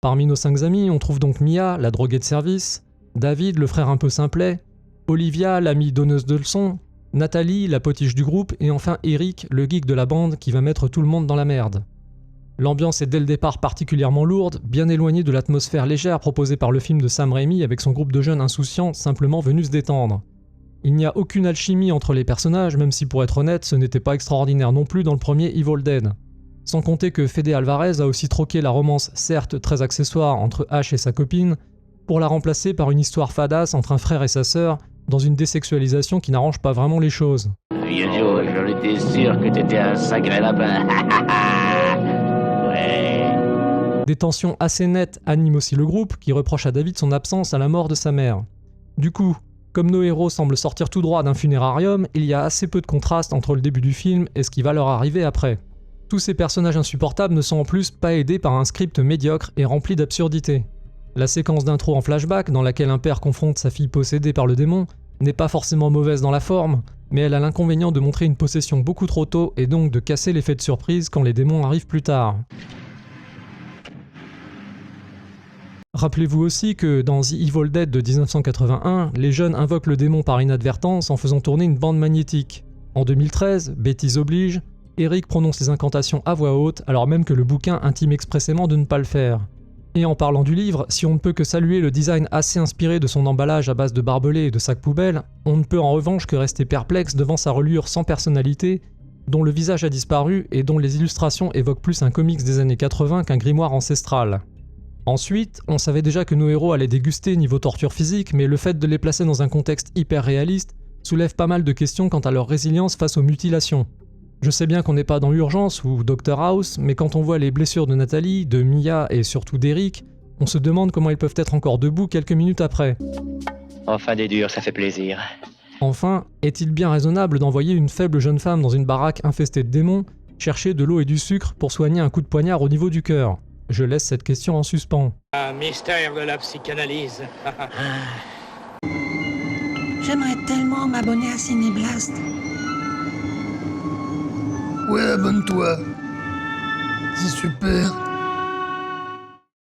Parmi nos 5 amis, on trouve donc Mia, la droguée de service, David, le frère un peu simplet, Olivia, l'amie donneuse de leçons, Nathalie, la potiche du groupe, et enfin Eric, le geek de la bande qui va mettre tout le monde dans la merde. L'ambiance est dès le départ particulièrement lourde, bien éloignée de l'atmosphère légère proposée par le film de Sam Raimi avec son groupe de jeunes insouciants simplement venus se détendre. Il n'y a aucune alchimie entre les personnages, même si pour être honnête, ce n'était pas extraordinaire non plus dans le premier Evil Dead. Sans compter que Fede Alvarez a aussi troqué la romance, certes très accessoire, entre Ash et sa copine, pour la remplacer par une histoire fadasse entre un frère et sa sœur, dans une désexualisation qui n'arrange pas vraiment les choses. Jojo, j'en étais sûr que t'étais un sacré lapin. Ouais. Des tensions assez nettes animent aussi le groupe, qui reproche à David son absence à la mort de sa mère. Du coup, comme nos héros semblent sortir tout droit d'un funérarium, il y a assez peu de contraste entre le début du film et ce qui va leur arriver après. Tous ces personnages insupportables ne sont en plus pas aidés par un script médiocre et rempli d'absurdités. La séquence d'intro en flashback, dans laquelle un père confronte sa fille possédée par le démon, n'est pas forcément mauvaise dans la forme, mais elle a l'inconvénient de montrer une possession beaucoup trop tôt et donc de casser l'effet de surprise quand les démons arrivent plus tard. Rappelez-vous aussi que dans The Evil Dead de 1981, les jeunes invoquent le démon par inadvertance en faisant tourner une bande magnétique. En 2013, bêtise oblige, Eric prononce les incantations à voix haute alors même que le bouquin intime expressément de ne pas le faire. Et en parlant du livre, si on ne peut que saluer le design assez inspiré de son emballage à base de barbelés et de sacs poubelles, on ne peut en revanche que rester perplexe devant sa reliure sans personnalité, dont le visage a disparu et dont les illustrations évoquent plus un comics des années 80 qu'un grimoire ancestral. Ensuite, on savait déjà que nos héros allaient déguster niveau torture physique, mais le fait de les placer dans un contexte hyper réaliste soulève pas mal de questions quant à leur résilience face aux mutilations. Je sais bien qu'on n'est pas dans Urgence ou Dr House, mais quand on voit les blessures de Nathalie, de Mia et surtout d'Eric, on se demande comment ils peuvent être encore debout quelques minutes après. Enfin des durs, ça fait plaisir. Enfin, est-il bien raisonnable d'envoyer une faible jeune femme dans une baraque infestée de démons chercher de l'eau et du sucre pour soigner un coup de poignard au niveau du cœur ? Je laisse cette question en suspens. Un mystère de la psychanalyse. J'aimerais tellement m'abonner à Cinéblast. Ouais, abonne-toi. C'est super.